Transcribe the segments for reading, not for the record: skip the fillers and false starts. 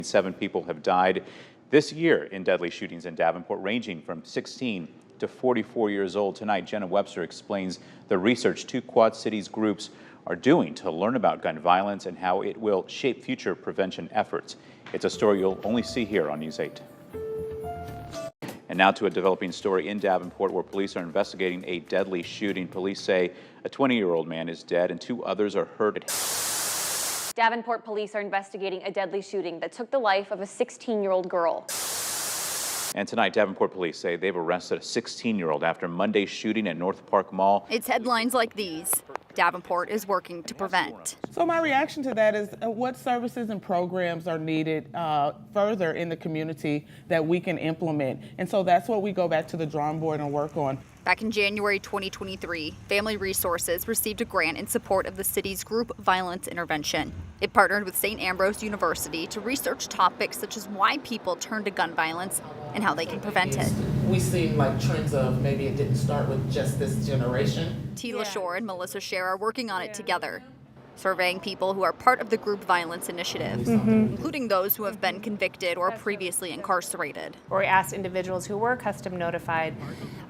7 people have died this year in deadly shootings in Davenport, ranging from 16 to 44 years old. Tonight, Jenna Webster explains the research 2 Quad Cities groups are doing to learn about gun violence and how it will shape future prevention efforts. It's a story you'll only see here on News 8. And now to a developing story in Davenport where police are investigating a deadly shooting. Police say a 20-year-old man is dead and 2 others are hurt. Davenport police are investigating a deadly shooting that took the life of a 16-year-old girl. And tonight, Davenport police say they've arrested a 16-year-old after Monday's shooting at North Park Mall. It's headlines like these. Davenport is working to prevent. So my reaction to that is what services and programs are needed further in the community that we can implement. And so that's what we go back to the drawing board and work on. Back in January 2023, Family Resources received a grant in support of the city's group violence intervention. It partnered with St. Ambrose University to research topics such as why people turn to gun violence and how they can prevent it. We see like trends of maybe it didn't start with just this generation. Tila Shore and Melissa Scher are working on it together, surveying people who are part of the group violence initiative, including those who have been convicted or previously incarcerated. We asked individuals who were custom notified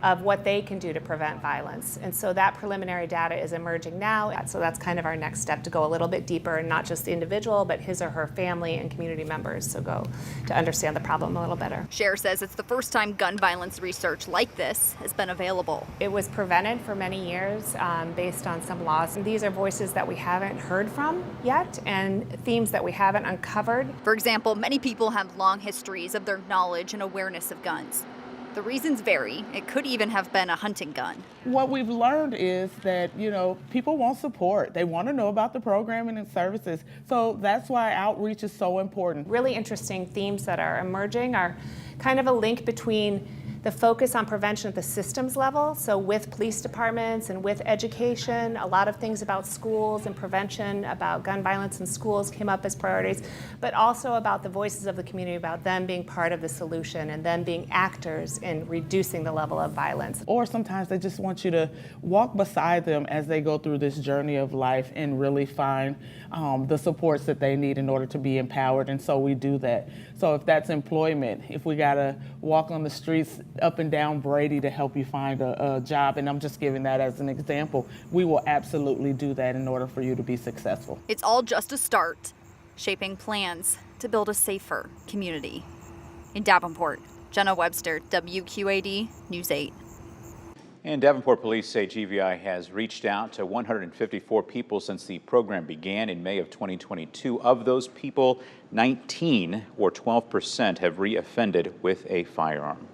of what they can do to prevent violence. And so that preliminary data is emerging now. So that's kind of our next step, to go a little bit deeper, and not just the individual, but his or her family and community members. So go to understand the problem a little better. Scher says it's the first time gun violence research like this has been available. It was prevented for many years based on some laws. And these are voices that we haven't heard from yet and themes that we haven't uncovered. For example, many people have long histories of their knowledge and awareness of guns. The reasons vary. It could even have been a hunting gun. What we've learned is that, people want support. They want to know about the programming and services. So that's why outreach is so important. Really interesting themes that are emerging are kind of a link between the focus on prevention at the systems level, so with police departments and with education, a lot of things about schools and prevention, about gun violence in schools came up as priorities, but also about the voices of the community, about them being part of the solution and them being actors in reducing the level of violence. Or sometimes they just want you to walk beside them as they go through this journey of life and really find the supports that they need in order to be empowered, and so we do that. So if that's employment, if we gotta walk on the streets up and down Brady to help you find a job, and I'm just giving that as an example, we will absolutely do that in order for you to be successful. It's all just a start, shaping plans to build a safer community. In Davenport, Jenna Webster, WQAD News 8. And Davenport police say GVI has reached out to 154 people since the program began in May of 2022. Of those people, 19 or 12% have reoffended with a firearm.